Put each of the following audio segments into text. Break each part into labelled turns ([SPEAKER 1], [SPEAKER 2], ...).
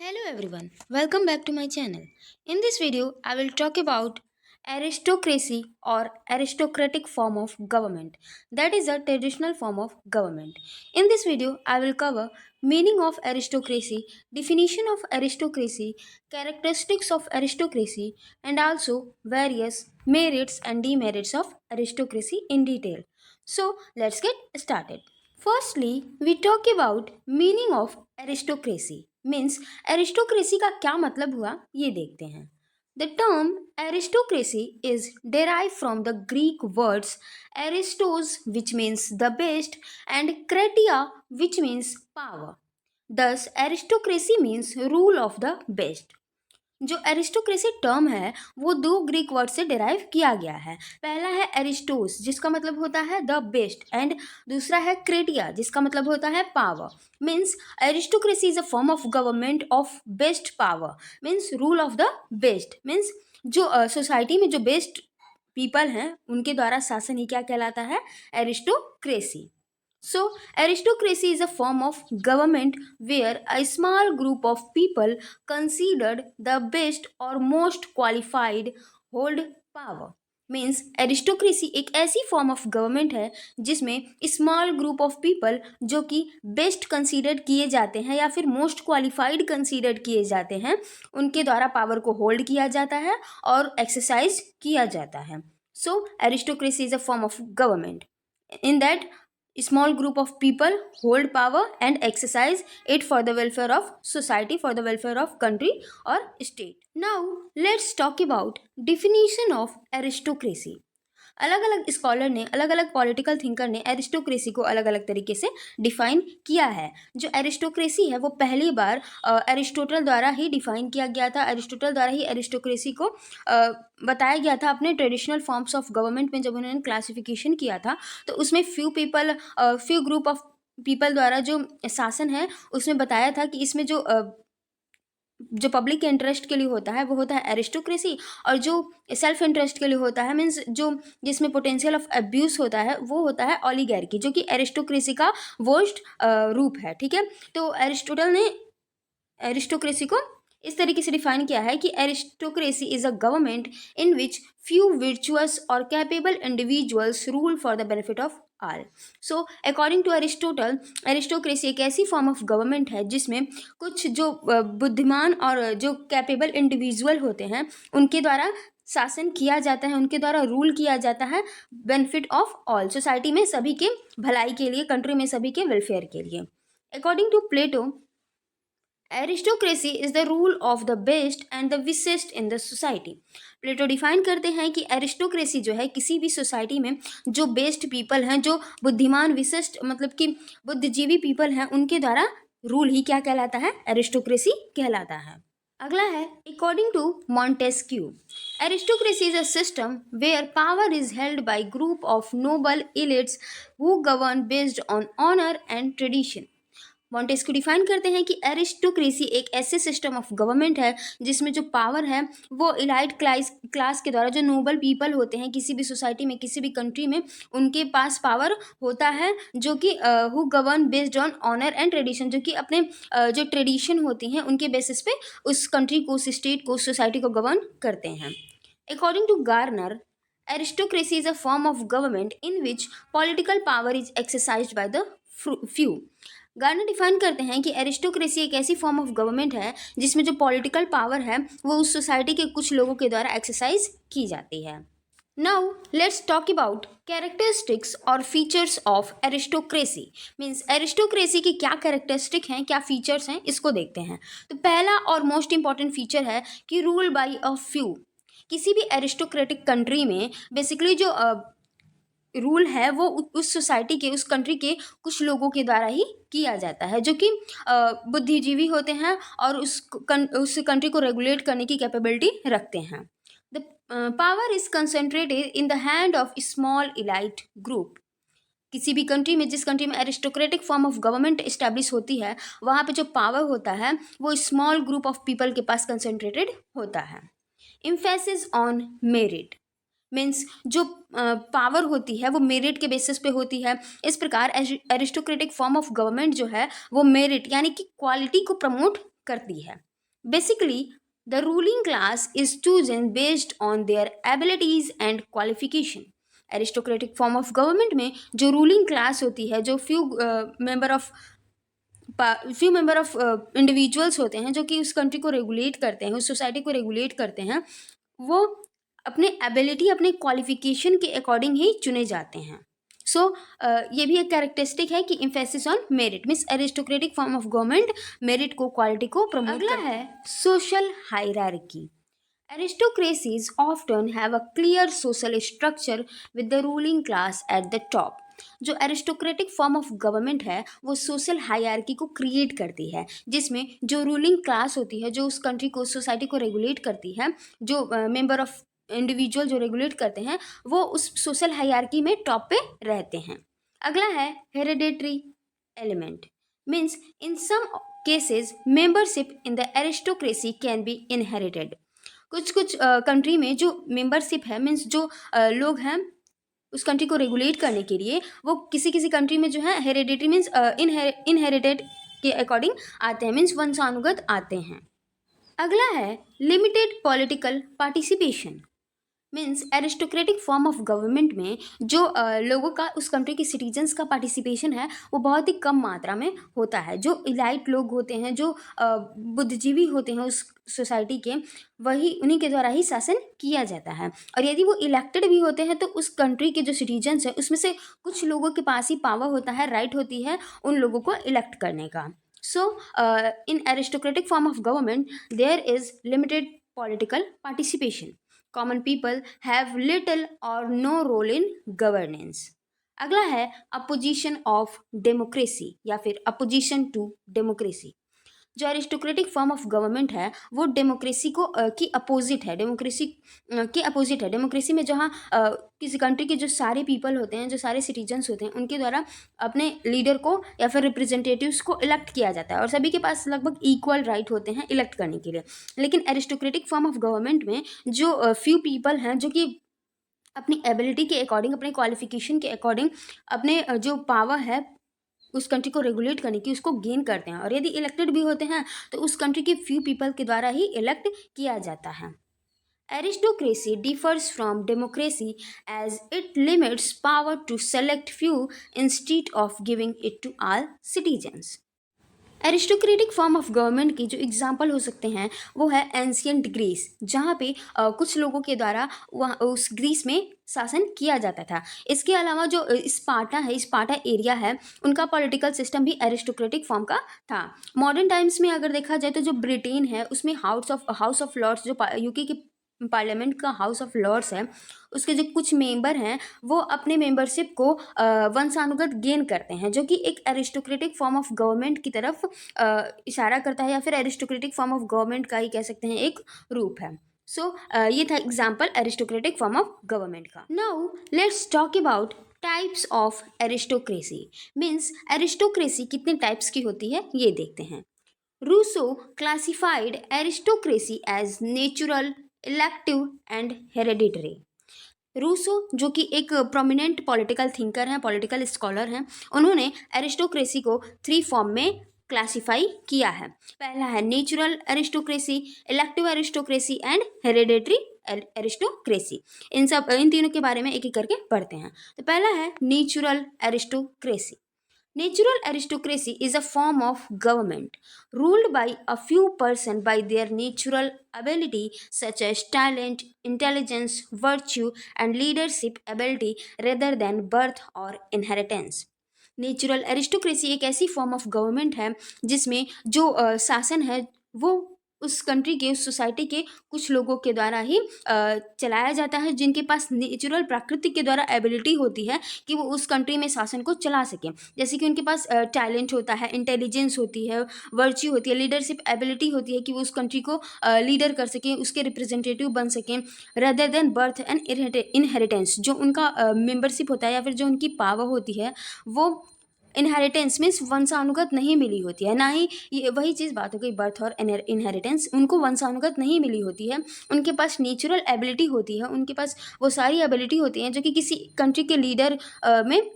[SPEAKER 1] Hello everyone, welcome back to my channel. In this video, I will talk about aristocracy or aristocratic form of government. That is a traditional form of government. In this video, I will cover meaning of aristocracy, definition of aristocracy, characteristics of aristocracy, and also various merits and demerits of aristocracy in detail. So, let's get started. Firstly, we talk about meaning of aristocracy. Means aristocracy का क्या मतलब हुआ ये देखते हैं. The term aristocracy is derived from the Greek words aristos, which means the best, and kratia, which means power. Thus, aristocracy means rule of the best. जो aristocracy term है वो दो ग्रीक वर्ड से डिराइव किया गया है. पहला है एरिस्टोस जिसका मतलब होता है द बेस्ट, एंड दूसरा है क्रेटिया जिसका मतलब होता है power. Means aristocracy is a form of government of best power. Means rule of the best. Means जो सोसाइटी में जो बेस्ट पीपल हैं उनके द्वारा शासन ही क्या कहलाता है, aristocracy. So, aristocracy is a form of government where a small group of people considered the best or most qualified hold power. Means aristocracy एक ऐसी फॉर्म ऑफ गवर्नमेंट है जिसमें स्मॉल ग्रुप ऑफ पीपल जो कि best considered किए जाते हैं या फिर मोस्ट क्वालिफाइड कंसीडर्ड किए जाते हैं उनके द्वारा पावर को होल्ड किया जाता है और एक्सरसाइज किया जाता है. So aristocracy is a form of government in that small group of people hold power and exercise it for the welfare of society, for the welfare of country or state. Now let's talk about definition of aristocracy. अलग अलग scholar ने, अलग अलग political thinker ने aristocracy को अलग अलग तरीके से डिफाइन किया है. जो एरिस्टोक्रेसी है वो पहली बार एरिस्टोटल द्वारा ही डिफाइन किया गया था. एरिस्टोटल द्वारा ही एरिस्टोक्रेसी को बताया गया था अपने ट्रेडिशनल फॉर्म्स ऑफ गवर्नमेंट में. जब उन्होंने क्लासिफिकेशन किया था तो उसमें फ्यू ग्रुप ऑफ पीपल द्वारा जो शासन है उसमें बताया था कि इसमें जो पब्लिक के इंटरेस्ट के लिए होता है वो होता है एरिस्टोक्रेसी, और जो सेल्फ इंटरेस्ट के लिए होता है मीन्स जो जिसमें पोटेंशियल ऑफ अब्यूज़ होता है वो होता है ओलिगार्की, जो कि एरिस्टोक्रेसी का वर्स्ट रूप है. ठीक है, तो एरिस्टोटल ने एरिस्टोक्रेसी को इस तरीके से डिफाइन किया है कि aristocracy is a government in which few virtuous और capable individuals rule for the benefit of all. So according to Aristotle, aristocracy एक ऐसी फॉर्म ऑफ गवर्नमेंट है जिसमें कुछ जो बुद्धिमान और जो कैपेबल इंडिविजुअल होते हैं उनके द्वारा शासन किया जाता है, उनके द्वारा रूल किया जाता है बेनिफिट ऑफ ऑल, सोसाइटी में सभी के भलाई के लिए, कंट्री में सभी के वेलफेयर के लिए. According to Plato, aristocracy is the rule of the best and the wisest in the society. Plato define करते हैं कि एरिस्टोक्रेसी जो है किसी भी सोसाइटी में जो बेस्ट पीपल हैं, जो बुद्धिमान विशिष्ट मतलब कि बुद्धिजीवी पीपल हैं, उनके द्वारा रूल ही क्या कहलाता है, एरिस्टोक्रेसी कहलाता है. अगला है according to Montesquieu, aristocracy is a system where power is held by group of noble elites who govern based on honour and tradition. Montesquieu define करते हैं कि एरिस्टोक्रेसी एक ऐसे सिस्टम ऑफ गवर्नमेंट है जिसमें जो पावर है वो इलाइट क्लास के द्वारा, जो नोबल पीपल होते हैं किसी भी सोसाइटी में, किसी भी कंट्री में, उनके पास पावर होता है जो कि who govern based on honour and tradition, जो कि अपने जो ट्रेडिशन होती हैं उनके बेसिस पे उस कंट्री को, उस स्टेट को, उस सोसाइटी को गवर्न करते हैं. According to Garner, aristocracy is a form of government in which political power is exercised by the few. Garner define करते हैं कि एरिस्टोक्रेसी एक ऐसी फॉर्म ऑफ गवर्नमेंट है जिसमें जो पॉलिटिकल पावर है वो उस सोसाइटी के कुछ लोगों के द्वारा एक्सरसाइज की जाती है. Now let's talk about characteristics और features of aristocracy. Means aristocracy की क्या कैरेक्टरिस्टिक हैं, क्या फीचर्स हैं, इसको देखते हैं. तो पहला और मोस्ट इंपॉर्टेंट फीचर है कि रूल बाय अ फ्यू. किसी भी एरिस्टोक्रेटिक कंट्री में बेसिकली जो रूल है वो उस सोसाइटी के, उस कंट्री के कुछ लोगों के द्वारा ही किया जाता है जो कि बुद्धिजीवी होते हैं और उस कंट्री को रेगुलेट करने की कैपेबिलिटी रखते हैं. The power is concentrated in the hand of small elite group. किसी भी कंट्री में, जिस कंट्री में aristocratic form of government establish होती है, वहाँ पे जो पावर होता है वो स्मॉल ग्रुप ऑफ पीपल के पास कंसंट्रेटेड होता है. Emphasis on merit. मीन्स जो पावर होती है वो मेरिट के बेसिस पे होती है. इस प्रकार एरिस्टोक्रेटिक फॉर्म ऑफ गवर्नमेंट जो है वो मेरिट यानी कि क्वालिटी को प्रमोट करती है. Basically, the ruling class is chosen based on their abilities and qualification. Aristocratic form of government में जो रूलिंग क्लास होती है, जो फ्यू मेंबर ऑफ इंडिविजुअल्स होते हैं जो कि उस कंट्री को रेगुलेट करते हैं, उस सोसाइटी को रेगुलेट करते हैं, वो अपने एबिलिटी, अपने क्वालिफिकेशन के अकॉर्डिंग ही चुने जाते हैं. सो ये भी एक कैरेक्टरिस्टिक है कि emphasis on merit, means aristocratic form of government merit को, क्वालिटी को प्रमोट. अगला है social hierarchy. Aristocracies often have a clear social structure with the ruling class at the top. जो एरिस्टोक्रेटिक फॉर्म ऑफ गवर्नमेंट है वो social hierarchy को create करती है, जिसमें जो रूलिंग क्लास होती है, जो उस कंट्री को, सोसाइटी को रेगुलेट करती है, जो मेंबर ऑफ इंडिविजुअल जो रेगुलेट करते हैं, वो उस सोशल हायरार्की में टॉप पे रहते हैं. अगला है hereditary element. Means in some cases membership in the aristocracy can be inherited. कुछ कंट्री में जो मेंबरशिप है, मीन्स जो लोग हैं उस कंट्री को रेगुलेट करने के लिए, वो किसी कंट्री में जो है हेरिडेटरी मीन्स इनहेरिटेड के अकॉर्डिंग आते हैं, मीन्स वंशानुगत आते हैं. अगला है limited political participation. Means aristocratic form of government में जो लोगों का, उस कंट्री के सिटीजन्स का पार्टिसिपेशन है वो बहुत ही कम मात्रा में होता है. जो इलाइट लोग होते हैं, जो बुद्धिजीवी होते हैं उस सोसाइटी के, वही उन्हीं के द्वारा ही शासन किया जाता है. और यदि वो इलेक्टेड भी होते हैं तो उस कंट्री के जो सिटीजन्स हैं उसमें से कुछ लोगों के पास ही पावर होता है, राइट होती है उन लोगों को इलेक्ट करने का. So in aristocratic form of government there is limited political participation. Common people have little और नो रोल इन गवर्नेंस. अगला है अपोजिशन ऑफ डेमोक्रेसी या फिर अपोजिशन टू डेमोक्रेसी. जो एरिस्टोक्रेटिक फॉर्म ऑफ गवर्नमेंट है वो डेमोक्रेसी को की अपोजिट है, डेमोक्रेसी के अपोजिट है. डेमोक्रेसी में जहाँ किसी कंट्री के जो सारे पीपल होते हैं, जो सारे सिटीजन्स होते हैं, उनके द्वारा अपने लीडर को या फिर रिप्रेजेंटेटिव्स को इलेक्ट किया जाता है और सभी के पास लगभग इक्वल राइट होते हैं इलेक्ट करने के लिए. लेकिन एरिस्टोक्रेटिक फॉर्म ऑफ गवर्नमेंट में जो फ्यू पीपल हैं जो कि अपनी एबिलिटी के अकॉर्डिंग, अपने क्वालिफिकेशन के अकॉर्डिंग, अपने जो पावर है उस कंट्री को रेगुलेट करने की, उसको गेन करते हैं. और यदि इलेक्टेड भी होते हैं तो उस कंट्री के फ्यू पीपल के द्वारा ही इलेक्ट किया जाता है. Aristocracy differs from democracy as it limits power to select few instead of giving it to all citizens. Aristocratic form of government की जो एग्जाम्पल हो सकते हैं वो है एंशियंट ग्रीस, जहाँ पे कुछ लोगों के द्वारा वहाँ उस ग्रीस में शासन किया जाता था. इसके अलावा जो स्पार्टा है, स्पार्टा एरिया है, उनका पॉलिटिकल सिस्टम भी एरिस्टोक्रेटिक फॉर्म का था. मॉडर्न टाइम्स में अगर देखा जाए तो जो ब्रिटेन है उसमें हाउस ऑफ लॉर्ड्स, जो यूके के पार्लियामेंट का हाउस ऑफ लॉर्ड्स है, उसके जो कुछ मेंबर हैं वो अपने मेंबरशिप को वंशानुगत गेन करते हैं, जो कि एक एरिस्टोक्रेटिक फॉर्म ऑफ गवर्नमेंट की तरफ इशारा करता है, या फिर एरिस्टोक्रेटिक फॉर्म ऑफ गवर्नमेंट का ही कह सकते हैं एक रूप है. सो ये था example aristocratic form of government का. Now let's talk about types of aristocracy. Means aristocracy कितने टाइप्स की होती है ये देखते हैं. Rousseau classified aristocracy as natural, elective and hereditary. Rousseau जो कि एक प्रोमिनेंट पॉलिटिकल थिंकर हैं, पॉलिटिकल स्कॉलर हैं, उन्होंने एरिस्टोक्रेसी को 3 फॉर्म में क्लासिफाई किया है. पहला है natural aristocracy, elective aristocracy and hereditary aristocracy. इन तीनों के बारे में एक एक करके पढ़ते हैं. तो पहला है natural aristocracy. Natural aristocracy is a form of government ruled by a few persons by their natural ability such as talent, intelligence, virtue and leadership ability rather than birth or inheritance. Natural aristocracy एक ऐसी form of government है जिसमें जो शासन है वो उस country के, उस सोसाइटी के कुछ लोगों के द्वारा ही चलाया जाता है, जिनके पास नेचुरल, प्रकृति के द्वारा एबिलिटी होती है कि वो उस कंट्री में शासन को चला सकें. जैसे कि उनके पास टैलेंट होता है, इंटेलिजेंस होती है, वर्च्यू होती है, लीडरशिप एबिलिटी होती है कि वो उस कंट्री को लीडर कर सकें, उसके रिप्रेजेंटेटिव बन सकें, rather than birth and inheritance. जो उनका मेंबरशिप होता है या फिर जो उनकी पावर होती है वो इनहेरिटेंस मीन्स वंशानुगत नहीं मिली होती है. ना ही ये वही चीज़ बात हो गई बर्थ और इनहेरिटेंस, उनको वंशानुगत नहीं मिली होती है. उनके पास नेचुरल एबिलिटी होती है, उनके पास वो सारी एबिलिटी होती हैं जो कि किसी कंट्री के लीडर में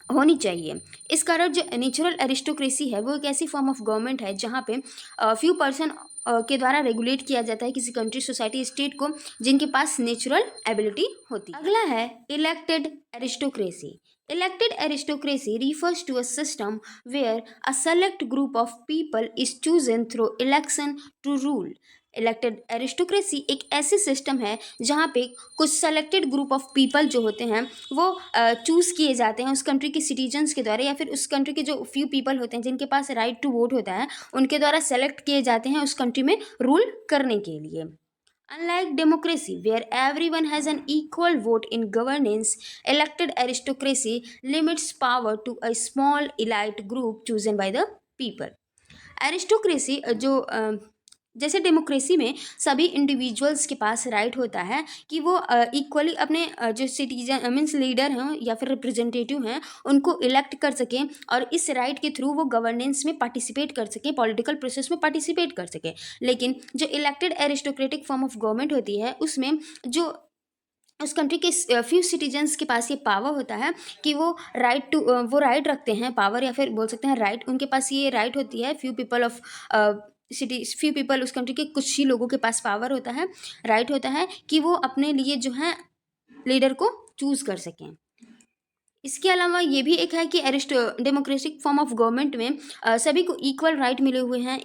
[SPEAKER 1] होनी चाहिए। इस कारण जो नेचुरल एरिस्टोक्रेसी है वो एक ऐसी फॉर्म ऑफ गवर्नमेंट है जहाँ पे फ्यू पर्सन के द्वारा रेगुलेट किया जाता है किसी कंट्री, सोसाइटी, स्टेट को, जिनके पास नेचुरल एबिलिटी होती है। अगला है elected aristocracy. Elected aristocracy refers to a system where a select group of people is chosen through election to rule. Elected aristocracy एक ऐसी सिस्टम है जहाँ पे कुछ सेलेक्टेड ग्रुप ऑफ पीपल जो होते हैं वो चूज़ किए जाते हैं उस कंट्री के सिटीजन्स के द्वारा, या फिर उस कंट्री के जो फ्यू पीपल होते हैं जिनके पास राइट टू वोट होता है उनके द्वारा सेलेक्ट किए जाते हैं उस कंट्री में रूल करने के लिए। Unlike democracy, where everyone has an equal vote in governance, elected aristocracy limits power to a small elite group chosen by the people. Aristocracy जो जैसे डेमोक्रेसी में सभी इंडिविजुअल्स के पास राइट होता है कि वो इक्वली अपने जो सिटीजन मीन्स लीडर हैं या फिर रिप्रेजेंटेटिव हैं उनको इलेक्ट कर सकें, और इस राइट के थ्रू वो गवर्नेंस में पार्टिसिपेट कर सकें, पॉलिटिकल प्रोसेस में पार्टिसिपेट कर सकें। लेकिन जो elected aristocratic form of government होती है उसमें जो उस कंट्री के फ्यू सिटीजन्स के पास ये पावर होता है कि वो राइट रखते हैं, पावर या फिर बोल सकते हैं राइट, उनके पास ये राइट होती है। फ्यू पीपल उस कंट्री के कुछ ही लोगों के पास पावर होता है, राइट होता है कि वो अपने लिए जो है लीडर को चूज़ कर सकें। इसके अलावा ये भी एक है कि डेमोक्रेटिक फॉर्म ऑफ गवर्नमेंट में सभी को इक्वल राइट मिले हुए हैं,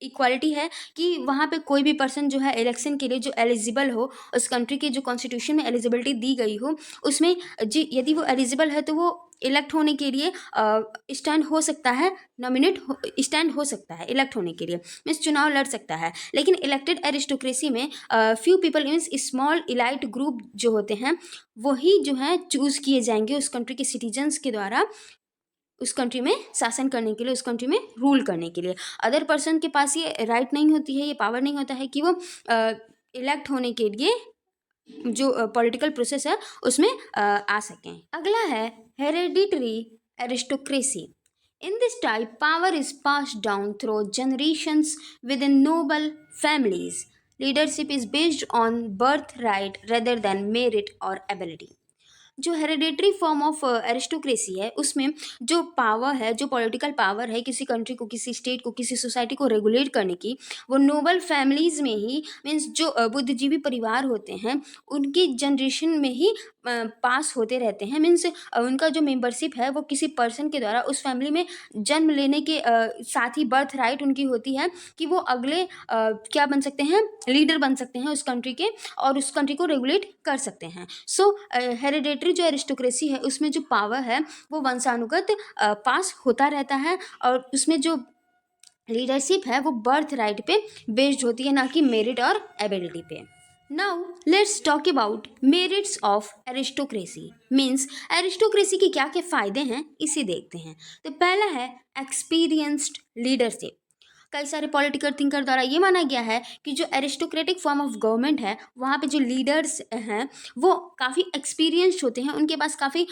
[SPEAKER 1] इक्वालिटी है कि वहाँ पे कोई भी पर्सन जो है इलेक्शन के लिए जो एलिजिबल हो, उस कंट्री के जो कॉन्स्टिट्यूशन में एलिजिबिलिटी दी गई हो उसमें जी यदि वो एलिजिबल है तो वो इलेक्ट होने के लिए स्टैंड हो सकता है, स्टैंड हो सकता है इलेक्ट होने के लिए, मीन्स चुनाव लड़ सकता है। लेकिन इलेक्टेड एरिस्टोक्रेसी में few people means small elite group जो होते हैं वही जो है चूज़ किए जाएंगे उस कंट्री के सिटीजन्स के द्वारा उस कंट्री में शासन करने के लिए, उस कंट्री में रूल करने के लिए। अदर पर्सन के पास ये राइट नहीं होती है, ये पावर नहीं होता है कि वो इलेक्ट होने के लिए जो पॉलिटिकल प्रोसेस है उसमें आ सकें। अगला है hereditary aristocracy. In this type power is passed down through generations within noble families. Leadership is based on birth right rather than merit और एबिलिटी। जो हेरिडेटरी फॉर्म ऑफ एरिस्टोक्रेसी है उसमें जो पावर है, जो पॉलिटिकल पावर है किसी country को, किसी स्टेट को, किसी सोसाइटी को रेगुलेट करने की, वो नोबल फैमिलीज़ में ही मीन्स जो बुद्धिजीवी परिवार होते हैं उनकी जनरेशन में ही पास होते रहते हैं। मीन्स उनका जो मेंबरशिप है वो किसी पर्सन के द्वारा उस फैमिली में जन्म लेने के साथ ही बर्थ राइट उनकी होती है कि वो अगले क्या बन सकते हैं, लीडर बन सकते हैं उस कंट्री के और उस कंट्री को रेगुलेट कर सकते हैं। सो हेरिडेटरी जो एरिस्टोक्रेसी है उसमें जो पावर है वो वंशानुगत पास होता रहता है और उसमें जो लीडरशिप है वो बर्थ राइट पे बेस्ड होती है, ना कि मेरिट और एबिलिटी पे। Now let's talk about merits of aristocracy. Means aristocracy के क्या क्या फ़ायदे हैं इसे देखते हैं। तो पहला है एक्सपीरियंस्ड लीडरशिप। कई सारे पॉलिटिकल थिंकर द्वारा ये माना गया है कि जो एरिस्टोक्रेटिक फॉर्म ऑफ गवर्नमेंट है वहाँ पे जो लीडर्स हैं वो काफ़ी एक्सपीरियंस्ड होते हैं, उनके पास काफ़ी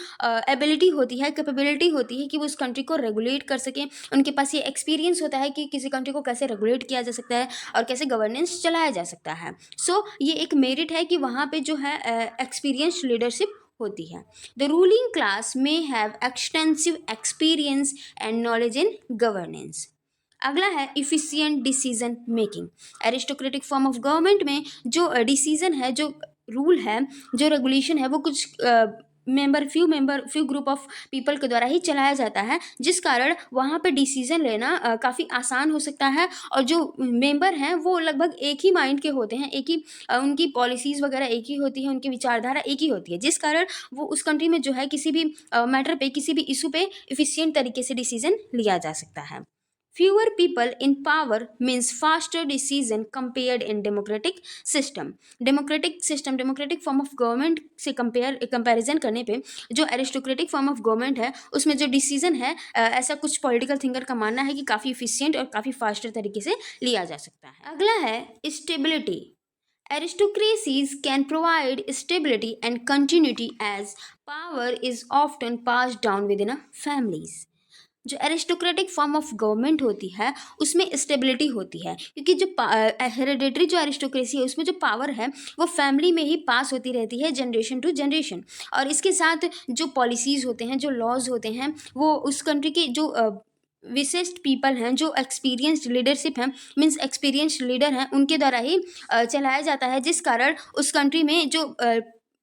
[SPEAKER 1] एबिलिटी होती है, कैपेबिलिटी होती है कि वो उस कंट्री को रेगुलेट कर सकें। उनके पास ये एक्सपीरियंस होता है कि किसी कंट्री को कैसे रेगुलेट किया जा सकता है और कैसे गवर्नेंस चलाया जा सकता है। सो ये एक मेरिट है कि वहाँ पे जो है एक्सपीरियंस्ड लीडरशिप होती है। The ruling class may have extensive experience and knowledge in governance. अगला है efficient decision making. Aristocratic form of government में जो डिसीजन है, जो रूल है, जो रेगुलेशन है वो कुछ फ्यू ग्रुप ऑफ पीपल के द्वारा ही चलाया जाता है, जिस कारण वहाँ पे डिसीजन लेना काफ़ी आसान हो सकता है और जो मेंबर हैं वो लगभग एक ही माइंड के होते हैं, एक ही उनकी पॉलिसीज़ वगैरह एक ही होती है, उनकी विचारधारा एक ही होती है, जिस कारण वो उस कंट्री में जो है किसी भी मैटर पे, किसी भी इशू पे इफिशियंट तरीके से डिसीजन लिया जा सकता है। Fewer people in power means faster decision compared in democratic system. Democratic form of government से कंपैरिजन करने पे जो एरिस्टोक्रेटिक फॉर्म ऑफ गवर्नमेंट है उसमें जो डिसीजन है ऐसा कुछ पॉलिटिकल थिंकर का मानना है कि काफ़ी इफिशियंट और काफ़ी फास्टर तरीके से लिया जा सकता है। अगला है stability. Aristocracies can provide stability and continuity as power is often passed down within a families. जो एरिस्टोक्रेटिक फॉर्म ऑफ गवर्नमेंट होती है उसमें स्टेबिलिटी होती है, क्योंकि जो हेरिडेटरी जो एरिस्टोक्रेसी है उसमें जो पावर है वो फैमिली में ही पास होती रहती है जनरेशन टू जनरेशन। और इसके साथ जो पॉलिसीज़ होते हैं, जो लॉज होते हैं, वो उस कंट्री के जो विशिष्ट पीपल हैं, जो एक्सपीरियंस्ड लीडरशिप हैं, मीन्स एक्सपीरियंस्ड लीडर हैं, उनके द्वारा ही चलाया जाता है, जिस कारण उस कंट्री में जो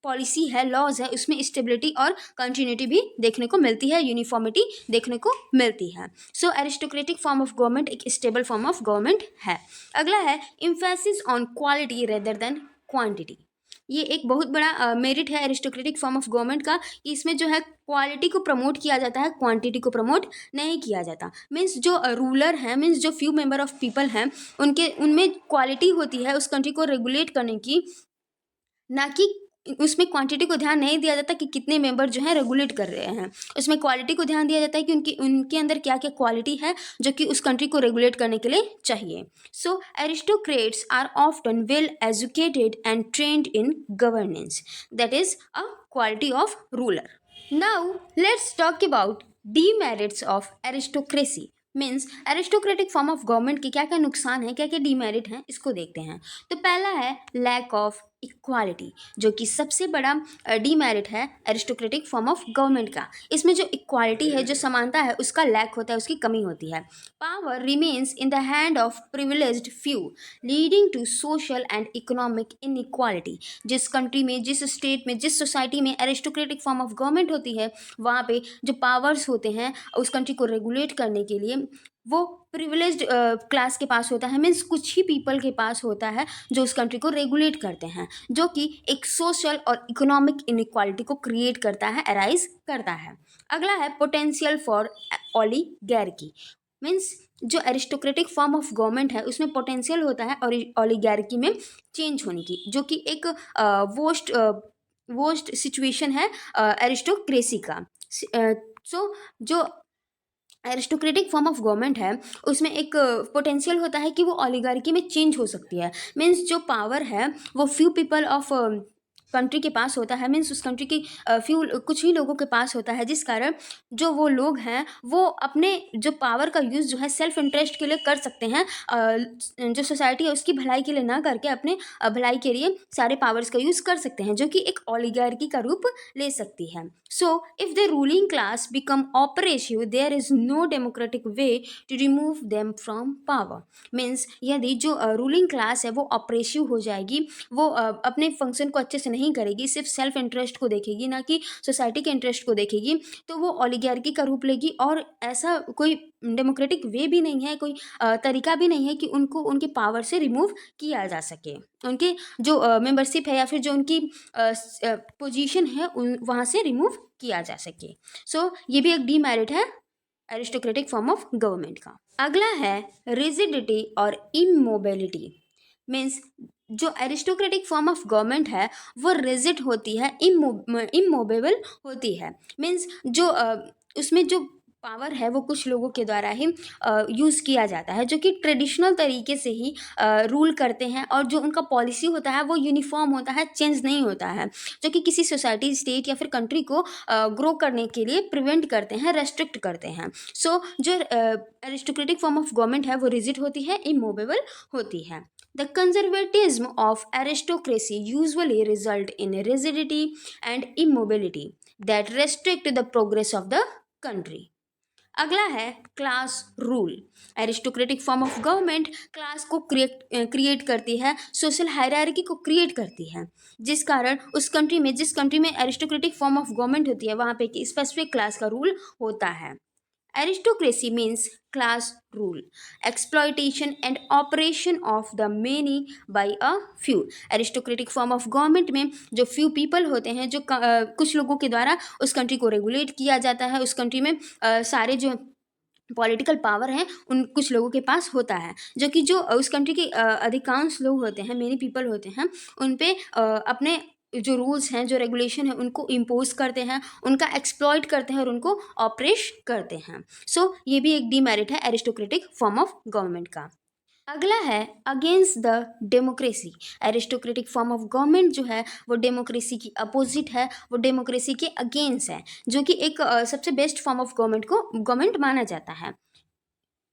[SPEAKER 1] पॉलिसी है, लॉज है, उसमें स्टेबिलिटी और कंटिन्यूटी भी देखने को मिलती है, यूनिफॉर्मिटी देखने को मिलती है। सो एरिस्टोक्रेटिक फॉर्म ऑफ गवर्नमेंट एक स्टेबल फॉर्म ऑफ गवर्नमेंट है। अगला है emphasis on quality rather than quantity. ये एक बहुत बड़ा मेरिट है एरिस्टोक्रेटिक फॉर्म ऑफ गवर्नमेंट का, कि इसमें जो है क्वालिटी को प्रमोट किया जाता है, क्वांटिटी को प्रमोट नहीं किया जाता। मीन्स जो रूलर हैं, मीन्स जो फ्यू मेंबर ऑफ पीपल हैं, उनमें क्वालिटी होती है उस कंट्री को रेगुलेट करने की, ना कि उसमें क्वांटिटी को ध्यान नहीं दिया जाता कि कितने मेंबर जो हैं रेगुलेट कर रहे हैं। उसमें क्वालिटी को ध्यान दिया जाता है कि उनके अंदर क्या क्या क्वालिटी है जो कि उस कंट्री को रेगुलेट करने के लिए चाहिए। So aristocrats are often well educated and trained in governance, that is a quality of ruler. Now let's talk about demerits of aristocracy. Means aristocratic form of government के क्या क्या नुकसान है, क्या क्या डीमेरिट हैं, इसको देखते हैं। तो पहला है लैक ऑफ इक्वालिटी, जो कि सबसे बड़ा डीमेरिट है एरिस्टोक्रेटिक फॉर्म ऑफ गवर्नमेंट का। इसमें जो इक्वालिटी है, जो समानता है, उसका लैक होता है, उसकी कमी होती है। Power remains in the hand of privileged few, leading to social and economic inequality. जिस कंट्री में, जिस स्टेट में, जिस सोसाइटी में एरिस्टोक्रेटिक फॉर्म ऑफ गवर्नमेंट होती है, वहाँ पे जो पावर्स होते हैं उस कंट्री को रेगुलेट करने के लिए, वो प्रिविलेज्ड क्लास के पास होता है। मीन्स कुछ ही पीपल के पास होता है जो उस कंट्री को रेगुलेट करते हैं, जो कि एक सोशल और इकोनॉमिक इनइक्वालिटी को क्रिएट करता है, अराइज करता है। अगला है पोटेंशियल फॉर ओलिगैर्की। मीन्स जो एरिस्टोक्रेटिक फॉर्म ऑफ गवर्नमेंट है उसमें पोटेंशियल होता है और ओलिगैर्की में चेंज होने की, जो कि एक वोस्ट सिचुएशन है एरिस्टोक्रेसी का। सो जो एरिस्टोक्रेटिक फॉर्म ऑफ गवर्नमेंट है उसमें एक पोटेंशियल होता है कि वो ओलिगार्की में चेंज हो सकती है। मीन्स जो पावर है वो फ्यू पीपल ऑफ कंट्री के पास होता है, मीन्स उस कंट्री की फ्यू कुछ ही लोगों के पास होता है, जिस कारण जो वो लोग हैं वो अपने जो पावर का यूज़ जो है सेल्फ इंटरेस्ट के लिए कर सकते हैं, जो सोसाइटी है उसकी भलाई के लिए ना करके अपने भलाई के लिए सारे पावर्स का यूज़ कर सकते हैं, जो कि एक ओलिगार्की का रूप ले सकती है। So, if the ruling class become oppressive, there is no democratic way to remove them from power. Means यदि जो रूलिंग क्लास है वो ऑपरेसिव हो जाएगी, वो अपने फंक्शन को अच्छे से नहीं करेगी, सिर्फ सेल्फ इंटरेस्ट को देखेगी, ना कि सोसाइटी के इंटरेस्ट को देखेगी, तो वो ओलिगार्की का रूप लेगी। और ऐसा कोई डेमोक्रेटिक वे भी नहीं है, कोई तरीका भी नहीं है कि उनको उनके पावर से रिमूव किया जा सके, उनके जो मेंबरशिप है या फिर जो उनकी पोजीशन है वहाँ से रिमूव किया जा सके। सो ये भी एक डीमेरिट है एरिस्टोक्रेटिक फॉर्म ऑफ गवर्नमेंट का। अगला है रिजिडिटी और इमोबिलिटी। मीन्स जो एरिस्टोक्रेटिक फॉर्म ऑफ गवर्नमेंट है वो रिजिड होती है, इमोबेबल होती है। मीन्स जो उसमें जो पावर है वो कुछ लोगों के द्वारा ही यूज़ किया जाता है, जो कि ट्रेडिशनल तरीके से ही रूल करते हैं, और जो उनका पॉलिसी होता है वो यूनिफॉर्म होता है, चेंज नहीं होता है, जो कि किसी सोसाइटी, स्टेट या फिर कंट्री को ग्रो करने के लिए प्रिवेंट करते हैं, रेस्ट्रिक्ट करते हैं। सो जो एरिस्टोक्रेटिक फॉर्म ऑफ गवर्नमेंट है वो रिजिड होती है, इमोवेबल होती है। The conservatism of aristocracy usually result in rigidity and immobility that restrict the progress of the country. अगला है class rule. Aristocratic form of government class को क्रिएट करती है, सोशल हायरार्की को क्रिएट करती है, जिस कारण उस कंट्री में, जिस कंट्री में एरिस्टोक्रेटिक फॉर्म ऑफ गवर्नमेंट होती है वहाँ पे एक स्पेसिफिक क्लास का रूल होता है। Aristocracy means class rule, exploitation and operation of the many by a few. Aristocratic form of government में जो few people होते हैं, जो कुछ लोगों के द्वारा उस कंट्री को रेगुलेट किया जाता है, उस कंट्री में सारे जो पॉलिटिकल पावर हैं उन कुछ लोगों के पास होता है, जो कि जो उस कंट्री के अधिकांश लोग होते हैं, मेनी पीपल होते हैं, उन पे अपने जो रूल्स हैं, जो रेगुलेशन है, उनको इम्पोज करते हैं, उनका एक्सप्लॉइट करते हैं और उनको ऑपरेट करते हैं। सो ये भी एक डीमेरिट है एरिस्टोक्रेटिक फॉर्म ऑफ गवर्नमेंट का। अगला है against the democracy. Aristocratic form of government जो है वो डेमोक्रेसी की अपोजिट है, वो डेमोक्रेसी के अगेंस्ट है, जो कि एक सबसे बेस्ट फॉर्म ऑफ गवर्नमेंट माना जाता है।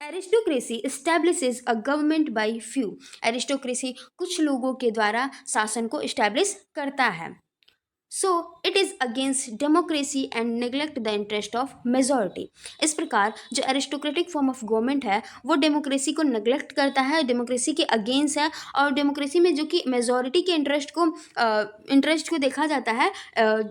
[SPEAKER 1] Aristocracy establishes a government by few. Aristocracy कुछ लोगों के द्वारा शासन को इस्टेब्लिश करता है। So it is against democracy and neglect the interest of majority. इस प्रकार जो एरिस्टोक्रेटिक फॉर्म ऑफ गवर्नमेंट है वो डेमोक्रेसी को नेग्लेक्ट करता है, डेमोक्रेसी के अगेंस्ट है, और डेमोक्रेसी में जो कि मेजोरिटी के इंटरेस्ट को देखा जाता है,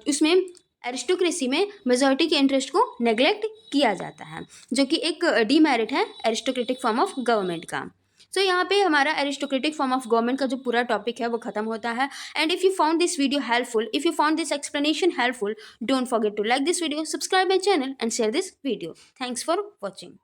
[SPEAKER 1] उसमें एरिस्टोक्रेसी में मेजोरिटी के इंटरेस्ट को नेग्लेक्ट किया जाता है, जो कि एक डीमेरिट है एरिस्टोक्रेटिक फॉर्म ऑफ गवर्नमेंट का। सो यहाँ पे हमारा एरिस्टोक्रेटिक फॉर्म ऑफ गवर्नमेंट का जो पूरा टॉपिक है वो खत्म होता है। And if you found this video helpful, if you found this explanation helpful, don't forget to like this video, subscribe my channel and share this video. Thanks for watching.